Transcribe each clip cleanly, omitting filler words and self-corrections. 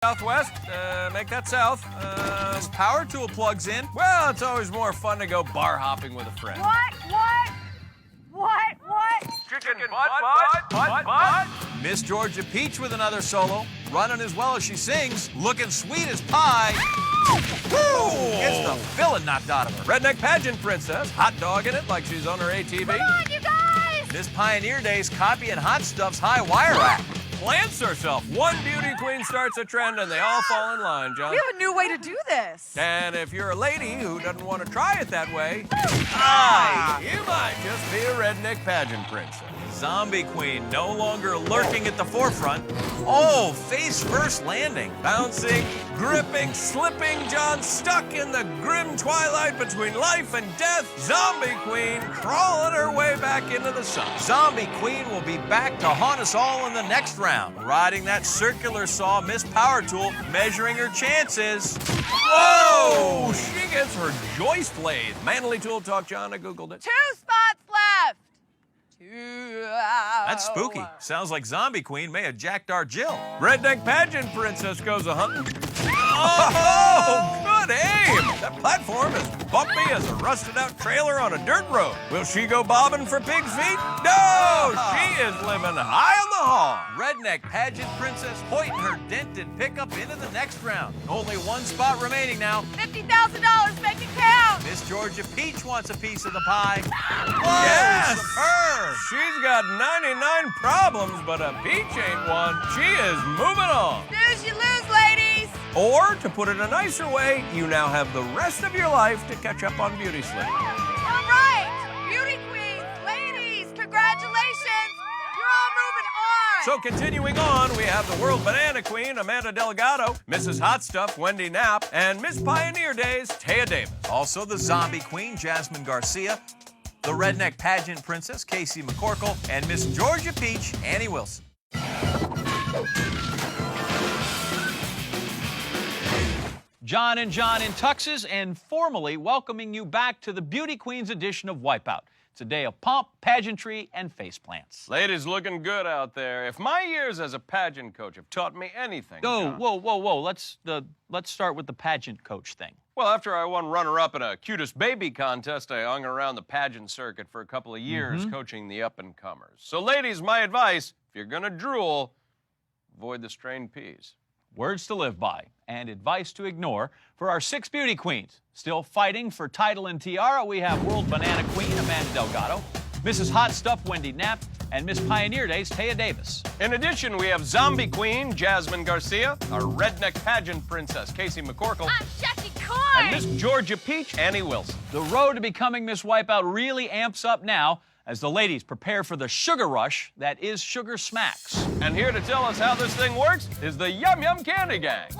Southwest, make that south. This power tool plugs in. Well, it's always more fun to go bar hopping with a friend. What? Chicken butt. Miss Georgia Peach with another solo, running as well as she sings, looking sweet as pie. Woo! Gets the filling knocked out of her. Redneck pageant princess, hot dogging it like she's on her ATV. Come on, you guys! Miss Pioneer Days copying Hot Stuff's high wire act. Plants herself. One beauty queen starts a trend and they all fall in line, John. We have a new way to do this. And if you're a lady who doesn't want to try it that way, you might just be a redneck pageant princess. Zombie Queen no longer lurking at the forefront. Oh, face first landing. Bouncing, gripping, slipping, John stuck in the grim twilight between life and death. Zombie Queen crawling her way back into the sun. Zombie Queen will be back to haunt us all in the next round. Riding that circular saw, Miss Power Tool measuring her chances. Whoa! She gets her joist lathe. Manly tool talk, John. I Googled it. 2 spots left. That's spooky. Sounds like Zombie Queen may have jacked our Jill. Redneck pageant princess goes a-hunting. Oh, good aim! That platform is bumpy as a rusted-out trailer on a dirt road. Will she go bobbing for pig's feet? No! She is living high on the hog. Redneck pageant princess pointing her dented pickup into the next round. Only one spot remaining now. $50,000, make it count. Miss Georgia Peach wants a piece of the pie. Yes! Superb! She's got 99 problems, but a peach ain't one. She is moving on. Snooze, you lose, ladies. Or, to put it a nicer way, you now have the rest of your life to catch up on beauty sleep. All right, beauty queens, ladies, congratulations. You're all moving on. So continuing on, we have the World Banana Queen, Amanda Delgado, Mrs. Hot Stuff, Wendy Knapp, and Miss Pioneer Days, Taya Davis. Also the Zombie Queen, Jasmine Garcia, the Redneck Pageant Princess, Casey McCorkle, and Miss Georgia Peach, Annie Wilson. John and John in tuxes and formally welcoming you back to the Beauty Queens edition of Wipeout. It's a day of pomp, pageantry, and faceplants. Ladies looking good out there. If my years as a pageant coach have taught me anything, Oh, John, whoa. Let's start with the pageant coach thing. well, after I won runner-up in a cutest baby contest, I hung around the pageant circuit for a couple of years coaching the up-and-comers. So, ladies, my advice, if you're gonna drool, avoid the strained peas. Words to live by and advice to ignore for our 6 beauty queens. Still fighting for title and tiara, we have World Banana Queen, Amanda Delgado, Mrs. Hot Stuff, Wendy Knapp, and Miss Pioneer Days, Taya Davis. In addition, we have Zombie Queen, Jasmine Garcia, our redneck pageant princess, Casey McCorkle, I'm Jackie Coy. and Miss Georgia Peach, Annie Wilson. The road to becoming Miss Wipeout really amps up now as the ladies prepare for the sugar rush that is Sugar Smacks. And here to tell us how this thing works is the Yum Yum Candy Gang. Yay!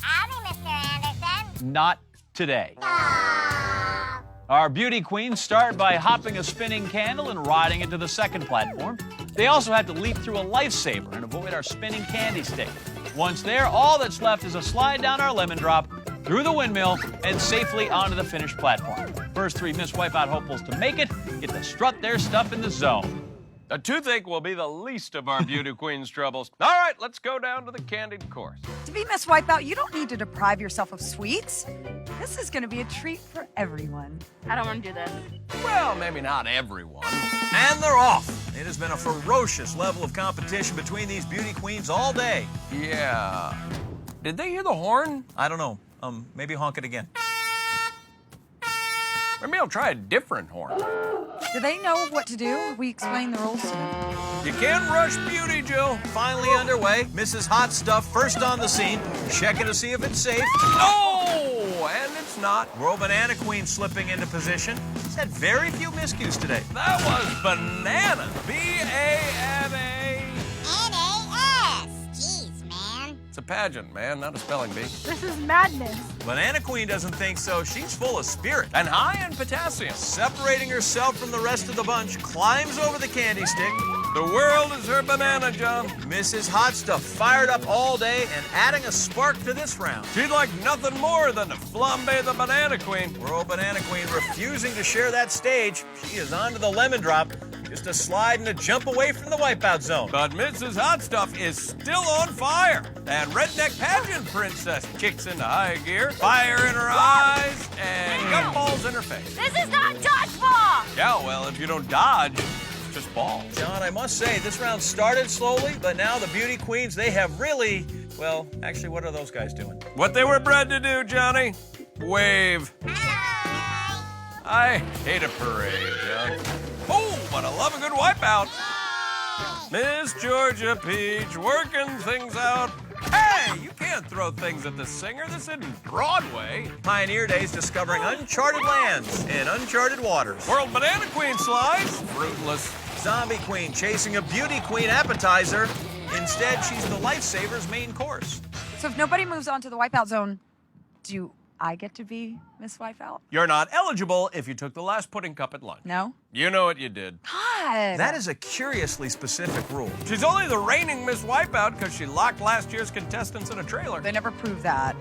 Howdy, Mr. Anderson. Not today. Our beauty queens start by hopping a spinning candle and riding it to the second platform. They also have to leap through a lifesaver and avoid our spinning candy stick. Once there, all that's left is a slide down our lemon drop, through the windmill, and safely onto the finished platform. First 3 Miss Wipeout hopefuls to make it get to strut their stuff in the zone. A toothache will be the least of our beauty queen's troubles. All right, let's go down to the candied course. To be Miss Wipeout, you don't need to deprive yourself of sweets. This is going to be a treat for everyone. I don't want to do this. Well, maybe not everyone. And they're off. It has been a ferocious level of competition between these beauty queens all day. Yeah. Did they hear the horn? I don't know. Maybe honk it again. Maybe I'll try a different horn. Do they know what to do? We explain the rules to them. You can't rush beauty, Jill. Finally underway, Mrs. Hot Stuff first on the scene, checking to see if it's safe. Oh, and it's not. World Banana Queen slipping into position. She's had very few miscues today. That was banana. B-A-N-A. N-A-S. Jeez, man. It's a pageant, man, not a spelling bee. This is madness. Banana Queen doesn't think so. She's full of spirit. And high in potassium. Separating herself from the rest of the bunch, climbs over the candy stick. The world is her banana, John. Mrs. Hot Stuff fired up all day and adding a spark to this round. She'd like nothing more than to flambe the Banana Queen. World Banana Queen refusing to share that stage. She is onto the lemon drop. Just a slide and a jump away from the wipeout zone. But Mrs. Hot Stuff is still on fire. And Redneck Pageant Princess kicks into high gear, fire in her eyes, and gumballs in her face. This is not dodgeball! Yeah, well, if you don't dodge, it's just balls. John, I must say, this round started slowly, but now the beauty queens, they have really, well, actually, what are those guys doing? What they were bred to do, Johnny? Wave. I hate a parade, John. Oh, but I love a good wipeout. Miss Georgia Peach working things out. Hey, you can't throw things at the singer. This isn't Broadway. Pioneer Days discovering uncharted lands and uncharted waters. World Banana Queen slides. Fruitless. Zombie Queen chasing a beauty queen appetizer. Instead, she's the lifesaver's main course. So if nobody moves on to the wipeout zone, do I get to be Miss Wipeout? You're not eligible if you took the last pudding cup at lunch. No? You know what you did. God! That is a curiously specific rule. She's only the reigning Miss Wipeout because she locked last year's contestants in a trailer. They never proved that.